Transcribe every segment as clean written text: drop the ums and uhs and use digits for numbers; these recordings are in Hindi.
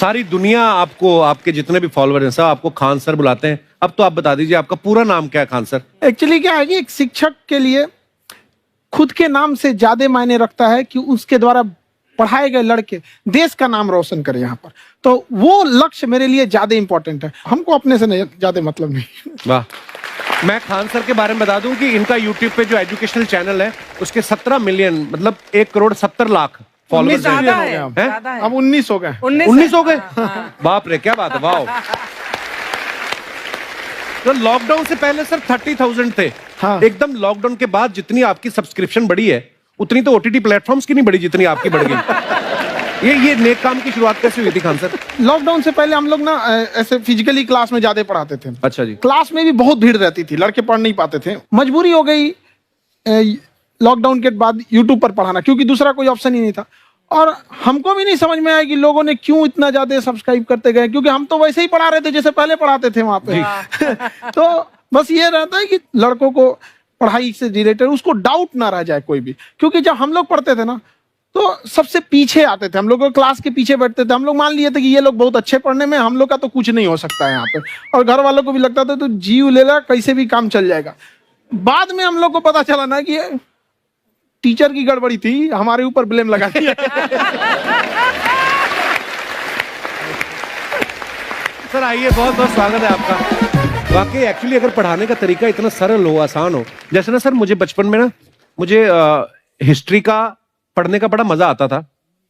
सारी दुनिया आपको, आपके जितने भी फॉलोअर हैं सब आपको खान सर बुलाते हैं। अब तो आप बता दीजिए आपका पूरा नाम क्या है खान सर? एक्चुअली क्या है कि एक शिक्षक के लिए खुद के नाम से ज्यादा मायने रखता है कि उसके द्वारा पढ़ाए गए लड़के देश का नाम रोशन करें यहाँ पर, तो वो लक्ष्य मेरे लिए ज्यादा इंपॉर्टेंट है। हमको अपने से ज्यादा मतलब नहीं। वाह। मैं खान सर के बारे में बता दूं कि इनका यूट्यूब पे जो एजुकेशनल चैनल है उसके 17 मिलियन मतलब 1,70,00,000 फॉलोअर्स हैं। अब 19 हो गए। 19 हो गए। बाप रे, क्या बात है, वाह। तो लॉकडाउन से पहले सर 30,000 थे। हाँ। एकदम लॉकडाउन के बाद जितनी आपकी सब्सक्रिप्शन बढ़ी है उतनी तो ओटीटी प्लेटफॉर्म्स की नहीं बढ़ी जितनी आपकी बढ़ गई। ये नेक काम की शुरुआत कैसे हुई थी खान सर? लॉकडाउन से पहले हम लोग ना ऐसे फिजिकली क्लास में ज्यादा पढ़ाते थे। अच्छा जी। क्लास में भी बहुत भीड़ रहती थी, लड़के पढ़ नहीं पाते थे। मजबूरी हो गई लॉकडाउन के बाद यूट्यूब पर पढ़ाना, क्योंकि दूसरा कोई ऑप्शन ही नहीं था। और हमको भी नहीं समझ में आया कि लोगों ने क्यों इतना ज्यादा सब्सक्राइब करते गए, क्योंकि हम तो वैसे ही पढ़ा रहे थे जैसे पहले पढ़ाते थे वहां पे। तो बस ये रहता है कि लड़कों को पढ़ाई से रिलेटेड उसको डाउट ना रह जाए कोई भी, क्योंकि जब हम लोग पढ़ते थे ना तो सबसे पीछे आते थे, हम लोग क्लास के पीछे बैठते थे। हम लोग मान लिए थे कि ये लोग बहुत अच्छे पढ़ने में, हम लोग का तो कुछ नहीं हो सकता है यहाँ पे। और घर वालों को भी लगता था तो जीव ले ला, कैसे भी काम चल जाएगा। बाद में हम लोग को पता चला ना कि टीचर की गड़बड़ी थी, हमारे ऊपर ब्लेम लगा दिया। सर आइए, बहुत बहुत स्वागत है आपका। वाकई एक्चुअली अगर पढ़ाने का तरीका इतना सरल हो, आसान हो, जैसे ना सर मुझे बचपन में ना मुझे हिस्ट्री का पढ़ने का बड़ा मजा आता था।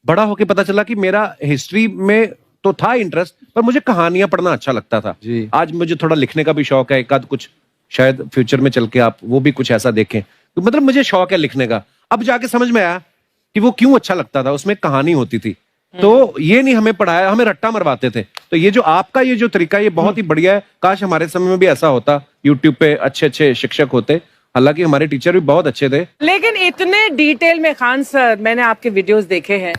बड़ा होके पता चला कि मेरा हिस्ट्री में तो था इंटरेस्ट, पर मुझे कहानियां पढ़ना अच्छा लगता था जी। आज मुझे थोड़ा लिखने का भी शौक है, एक आध कुछ शायद फ्यूचर में चल के आप वो भी कुछ ऐसा देखें, तो मतलब मुझे शौक है लिखने का। अब जाके समझ में आया कि वो क्यों अच्छा लगता था, उसमें कहानी होती थी। तो ये नहीं हमें पढ़ाया, हमें रट्टा मरवाते थे। तो ये जो आपका ये जो तरीका ये बहुत ही बढ़िया है। काश हमारे समय में भी ऐसा होता, यूट्यूब पे अच्छे अच्छे शिक्षक होते। हालांकि हमारे टीचर भी बहुत अच्छे थे, लेकिन इतने डिटेल में खान सर मैंने आपके वीडियोस देखे हैं,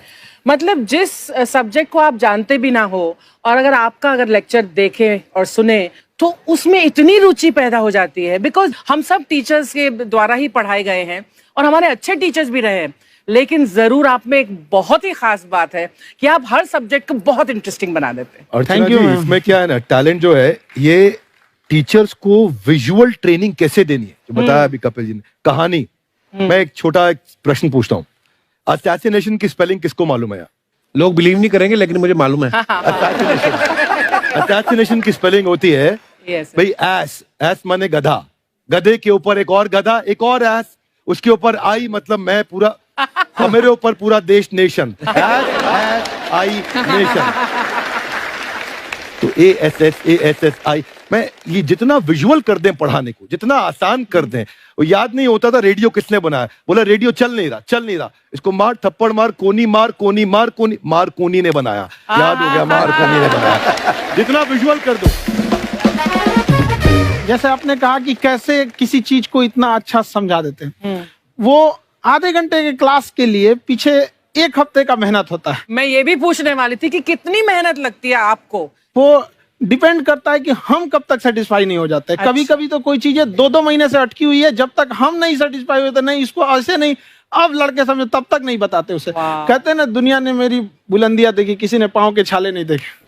मतलब जिस सब्जेक्ट को आप जानते भी ना हो और अगर लेक्चर देखें और सुने तो उसमें इतनी रुचि पैदा हो जाती है। बिकॉज हम सब टीचर्स के द्वारा ही पढ़ाए गए हैं और हमारे अच्छे टीचर्स भी रहे हैं, लेकिन जरूर आप में एक बहुत ही खास बात है कि आप हर सब्जेक्ट को बहुत इंटरेस्टिंग बना देते हैं। और थैंक यू। इसमें क्या है ना, टैलेंट जो है ये टीचर्स को विजुअल ट्रेनिंग कैसे देनी है, जो बताया अभी कपिल जी ने। कहानी, मैं एक छोटा प्रश्न पूछता हूँ, असैसिनेशन की स्पेलिंग किसको मालूम है? लोग बिलीव नहीं करेंगे लेकिन मुझे मालूम है। असैसिनेशन की स्पेलिंग होती है भाई एस माने गधा, गधे के ऊपर एक और गधा, एक और एस, उसके ऊपर आई मतलब मैं पूरा, और मेरे ऊपर पूरा देश, नेशन, आई नेशन। तो ASSASSI मैं ये जितना विजुअल कर दें पढ़ाने को, जितना आसान कर दें। वो याद नहीं होता था रेडियो किसने बनाया, बोला रेडियो चल नहीं रहा, इसको मार थप्पड़ मार, कोनी मार, कोनी मार, कोनी मार, कोनी ने बनाया, याद हो गया, मार कोनी ने बनाया। जितना विजुअल कर दो। जैसे आपने कहा कि कैसे किसी चीज को इतना अच्छा समझा देते हैं, वो आधे घंटे के क्लास के लिए पीछे 1 हफ्ते का मेहनत होता है। मैं ये भी पूछने वाली थी कि कितनी मेहनत लगती है आपको। वो डिपेंड करता है कि हम कब तक सेटिस्फाई नहीं हो जाते। अच्छा। कभी कभी तो कोई चीजें 2-2 महीने से अटकी हुई है, जब तक हम नहीं सेटिस्फाई होते, नहीं इसको ऐसे नहीं, अब लड़के समझे तब तक नहीं बताते उसे। कहते हैं ना, दुनिया ने मेरी बुलंदियां देखी, किसी ने पांव के छाले नहीं देखे।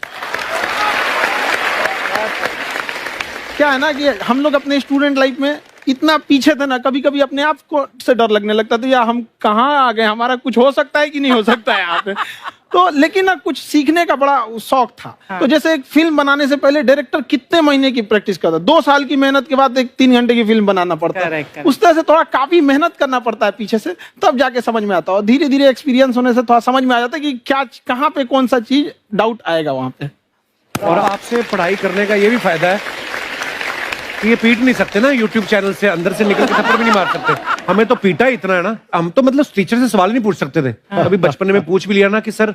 क्या है ना कि हम लोग अपने स्टूडेंट लाइफ में इतना पीछे थे ना, कभी कभी अपने आप को से डर लगने लगता था, यार हम कहाँ आ गए, हमारा कुछ हो सकता है कि नहीं हो सकता है यहाँ पे। तो लेकिन ना कुछ सीखने का बड़ा शौक था। हाँ। तो जैसे एक फिल्म बनाने से पहले डायरेक्टर कितने महीने की प्रैक्टिस करता है, 2 साल की मेहनत के बाद एक 3 घंटे की फिल्म बनाना पड़ता है। उस तरह से थोड़ा काफी मेहनत करना पड़ता है पीछे से, तब जाके समझ में आता है। और धीरे धीरे एक्सपीरियंस होने से थोड़ा समझ में आ जाता है कि क्या, कहाँ पे कौन सा चीज डाउट आएगा वहां पे। और आपसे पढ़ाई करने का ये भी फायदा है कि ये पीट नहीं सकते ना यूट्यूब चैनल से, अंदर से निकल के थप्पड़ भी नहीं मार सकते। हमें तो पीटा इतना है ना, हम तो मतलब टीचर से सवाल नहीं पूछ सकते थे। अभी बचपन में पूछ भी लिया ना कि सर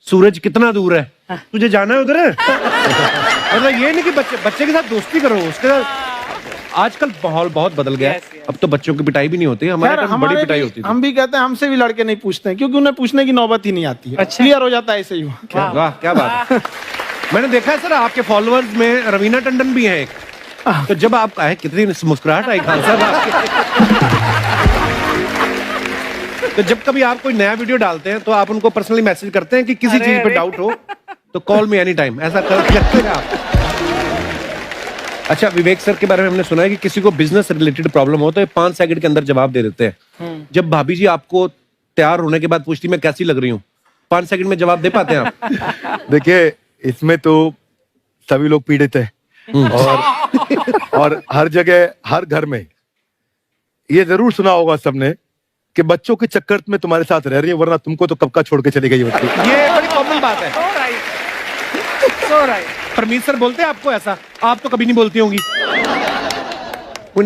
सूरज कितना दूर है, तुझे जाना है उधर है। मतलब ये नहीं कि बच्चे के साथ दोस्ती करो, उसके साथ आजकल माहौल बहुत बदल गया है। अब तो बच्चों की पिटाई भी नहीं होती, हमारे टाइम बड़ी पिटाई होती थी। हम भी कहते हैं, हमसे भी लड़के नहीं पूछते हैं, क्योंकि उन्हें पूछने की नौबत ही नहीं आती है। क्लियर हो जाता है ऐसे ही। वाह क्या बात है। मैंने देखा है सर आपके फॉलोअर्स में रवीना टंडन भी है एक, तो जब आप आए कितनी मुस्कुराहट आई खान साहब आपके। तो जब कभी आप कोई नया वीडियो डालते हैं तो आप उनको पर्सनली मैसेज करते हैं कि किसी चीज पे डाउट हो तो कॉल मी एनी टाइम, ऐसा कर सकते हैं आप। अच्छा, विवेक सर के बारे में हमने सुना है कि किसी को बिजनेस रिलेटेड प्रॉब्लम हो तो ये 5 सेकंड के अंदर जवाब दे देते हैं। जब भाभी जी आपको तैयार होने के बाद पूछती मैं कैसी लग रही हूँ, 5 सेकंड में जवाब दे पाते हैं आप? देखिए, इसमें तो सभी लोग पीड़ित है और हर जगह, हर घर में ये जरूर सुना होगा सबने कि बच्चों के चक्कर में तुम्हारे साथ रह रही है, वरना तुमको तो कब का छोड़ के चली गई होती। ये बड़ी कॉमन बात है। So right. परमीत सर बोलते हैं आपको ऐसा? आप तो कभी नहीं बोलती होंगी।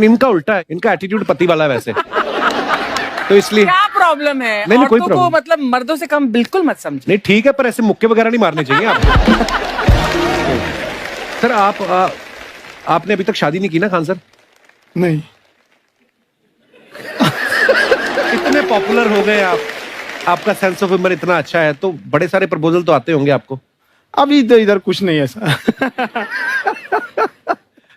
इनका उल्टा है, इनका एटीट्यूड पति वाला है वैसे, तो इसलिए। क्या प्रॉब्लम है? नहीं, कोई औरतों को प्रॉब्लम मतलब मर्दों से कम बिल्कुल मत समझो। नहीं, ठीक है, पर ऐसे मुक्के वगैरह नहीं मारने चाहिए आप। सर आपने अभी तक शादी नहीं की ना खान सर? नहीं। इतने पॉपुलर हो गए आप, आपका सेंस ऑफ ह्यूमर इतना अच्छा है, तो बड़े सारे प्रपोजल तो आते होंगे आपको। अभी तो इधर कुछ नहीं है ऐसा।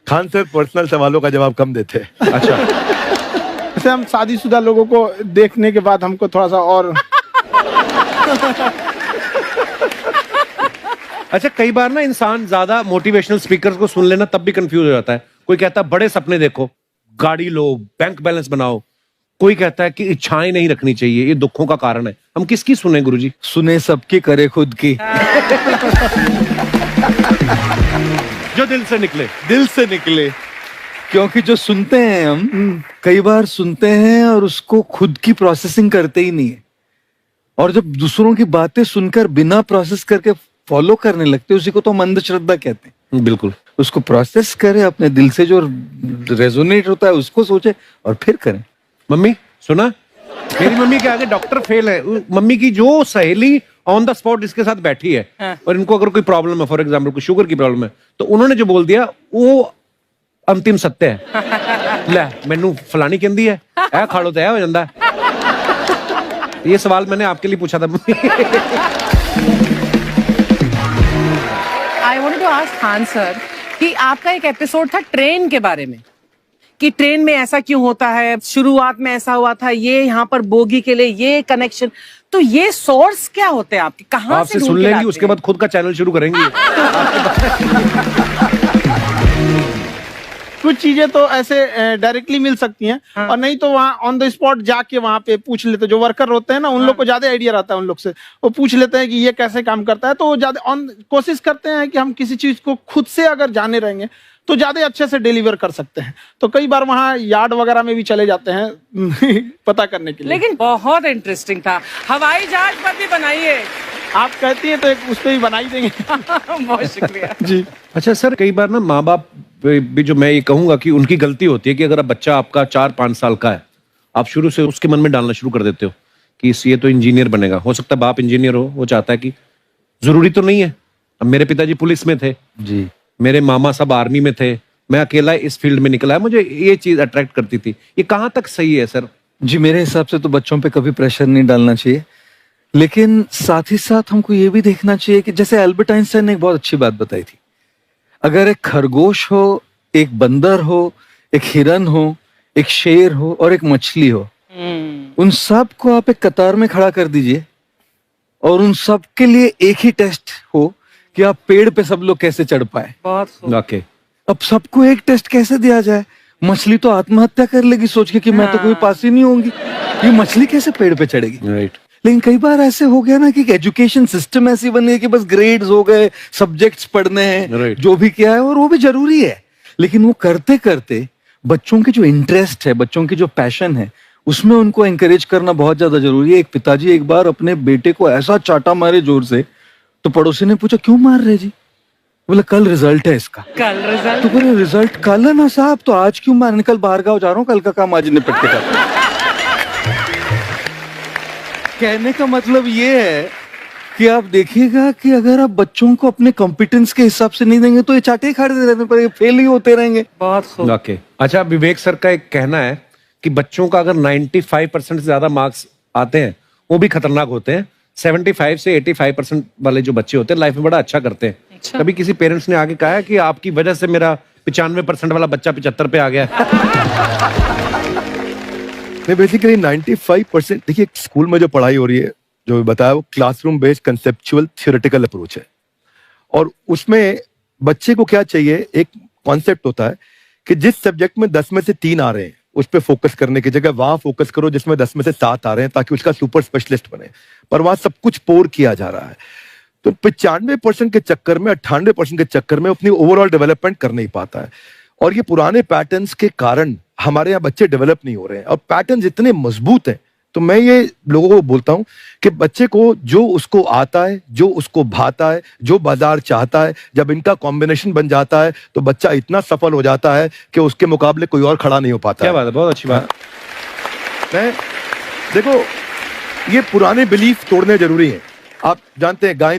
खान सर पर्सनल सवालों का जवाब कम देते हैं। अच्छा, जैसे हम शादीशुदा लोगों को देखने के बाद हमको थोड़ा सा और अच्छा, कई बार ना इंसान ज्यादा मोटिवेशनल स्पीकर्स को सुन लेना तब भी कंफ्यूज हो जाता है। कोई कहता है बड़े सपने देखो, गाड़ी लो, बैंक बैलेंस बनाओ। कोई कहता है कि इच्छाएं नहीं रखनी चाहिए, ये दुखों का कारण है। हम किसकी सुने गुरुजी? सुने सबकी, करे खुद की। जो दिल से निकले। दिल से निकले, क्योंकि जो सुनते हैं हम कई बार सुनते हैं और उसको खुद की प्रोसेसिंग करते ही नहीं है, और जब दूसरों की बातें सुनकर बिना प्रोसेस करके फॉलो करने लगते हैं, उसी को तो हम अंधश्रद्धा कहते हैं। बिल्कुल। उसको प्रोसेस करें, अपने दिल से जो रेजोनेट होता है उसको सोचे और फिर करें। मम्मी सुना, मेरी मम्मी के आगे डॉक्टर फेल है। मम्मी की जो सहेली ऑन द स्पॉट इसके साथ बैठी है, और इनको अगर कोई प्रॉब्लम है, फॉर एग्जाम्पल कोई शुगर की प्रॉब्लम है, तो उन्होंने जो बोल दिया वो अंतिम सत्य है। ले मैनू फलानी कहंदी है, ऐ खाड़ो तो ऐ हो जाता है। ये सवाल मैंने आपके लिए पूछा था। I wanted to ask Khan sir कि आपका एक एपिसोड था ट्रेन के बारे में, कि ट्रेन में ऐसा क्यों होता है, शुरुआत में ऐसा हुआ था, ये यहाँ पर बोगी के लिए ये कनेक्शन, तो ये सोर्स क्या होते हैं आपके, कहाँ से आपसे ढूंढ सुन के लेंगी, लाते उसके हैं? बाद खुद का चैनल शुरू करेंगी। कुछ चीजें तो ऐसे डायरेक्टली मिल सकती हैं, और नहीं तो वहाँ ऑन द स्पॉट जाके वहाँ पे पूछ लेते, जो वर्कर होते हैं ना, उन लोग को ज्यादा आइडिया रहता है, उन लोग से वो पूछ लेते हैं कि ये कैसे काम करता है, तो वो ज्यादा कोशिश करते हैं कि हम किसी चीज को खुद से अगर जाने रहेंगे तो ज्यादा अच्छे से डिलीवर कर सकते हैं। तो कई बार वहाँ यार्ड वगैरह में भी चले जाते हैं पता करने के लिए। लेकिन बहुत इंटरेस्टिंग था। हवाई जहाज पर भी बनाइए। आप कहती हैं तो एक उस पर भी बना ही देंगे। बहुत शुक्रिया जी। अच्छा सर, कई बार ना माँ बाप भी, जो मैं ये कहूंगा कि उनकी गलती होती है कि अगर अब बच्चा आपका 4-5 साल का है, आप शुरू से उसके मन में डालना शुरू कर देते हो कि ये तो इंजीनियर बनेगा। हो सकता है बाप इंजीनियर हो, वो चाहता है कि जरूरी तो नहीं है। अब मेरे पिताजी पुलिस में थे जी, मेरे मामा सब आर्मी में थे, मैं अकेला इस फील्ड में निकला है, मुझे ये चीज अट्रैक्ट करती थी। ये कहाँ तक सही है सर? जी मेरे हिसाब से तो बच्चों पे कभी प्रेशर नहीं डालना चाहिए, लेकिन साथ ही साथ हमको ये भी देखना चाहिए कि जैसे एल्बर्ट आइंस्टाइन ने एक बहुत अच्छी बात बताई थी, अगर एक खरगोश हो, एक बंदर हो, एक हिरन हो, एक शेर हो और एक मछली हो, उन सब को आप एक कतार में खड़ा कर दीजिए और उन सब के लिए एक ही टेस्ट हो कि आप पेड़ पे सब लोग कैसे चढ़ पाए। बहुत खूब। ओके, अब सबको एक टेस्ट कैसे दिया जाए? मछली तो आत्महत्या कर लेगी सोच के कि मैं तो कोई पास ही नहीं होंगी, ये मछली कैसे पेड़ पे चढ़ेगी? राइट। लेकिन कई बार ऐसे हो गया ना कि एजुकेशन सिस्टम ऐसी बन गई कि बस ग्रेड्स हो गए, सब्जेक्ट्स पढ़ने हैं, Right. जो भी किया है और वो भी जरूरी है, लेकिन वो करते करते बच्चों की जो इंटरेस्ट है, बच्चों की जो पैशन है, उसमें उनको एंकरेज करना बहुत ज्यादा जरूरी है। एक पिताजी एक बार अपने बेटे को ऐसा चाटा मारे जोर से, तो पड़ोसी ने पूछा क्यों मार रहे जी? बोला कल रिजल्ट है इसका। कल रिजल्ट? तो बोले रिजल्ट कल है ना साहब, तो आज क्यों मार? कल बाहर गाँव जा रहा हूँ, कल का काम आज निपट के कर। कहने का मतलब ये है कि आप देखिएगा कि अगर आप बच्चों को अपने कॉम्पिटेंस के हिसाब से नहीं देंगे तो ये चाटे खा रहने पर ये फेल ही होते रहेंगे। बहुत खूब। ओके। अच्छा, विवेक सर का एक कहना है कि बच्चों का अगर 95% से ज्यादा मार्क्स आते हैं वो भी खतरनाक होते हैं। 75 से 85% वाले जो बच्चे होते हैं लाइफ में बड़ा अच्छा करते हैं। अच्छा। कभी किसी पेरेंट्स ने आगे कहा है कि आपकी वजह से मेरा 95% वाला बच्चा 75 पे आ गया? नहीं, बेसिकली 95%, देखिए स्कूल में जो पढ़ाई हो रही है, जो बताया, वो classroom based conceptual theoretical approach है। और उसमें बच्चे को क्या चाहिए, एक कॉन्सेप्ट होता है कि जिस सब्जेक्ट में 10 में से 3 आ रहे हैं उस पर फोकस करने की जगह वहां फोकस करो जिसमें 10 में से 7 आ रहे हैं, ताकि उसका सुपर स्पेशलिस्ट बने। पर वहां सब कुछ पोर किया जा रहा है, तो 95% के चक्कर में, 98% के चक्कर में अपनी ओवरऑल डेवलपमेंट कर नहीं पाता है। और ये पुराने पैटर्न्स के कारण हमारे यहाँ बच्चे डेवलप नहीं हो रहे हैं, और पैटर्न्स इतने मजबूत हैं। तो मैं ये लोगों को बोलता हूं कि बच्चे को जो उसको आता है, जो उसको भाता है, जो बाजार चाहता है, जब इनका कॉम्बिनेशन बन जाता है तो बच्चा इतना सफल हो जाता है कि उसके मुकाबले कोई और खड़ा नहीं हो पाता। क्या बात है, बहुत अच्छी बात। मैं देखो, ये पुराने बिलीफ तोड़ने जरूरी हैं। आप जानते हैं गाय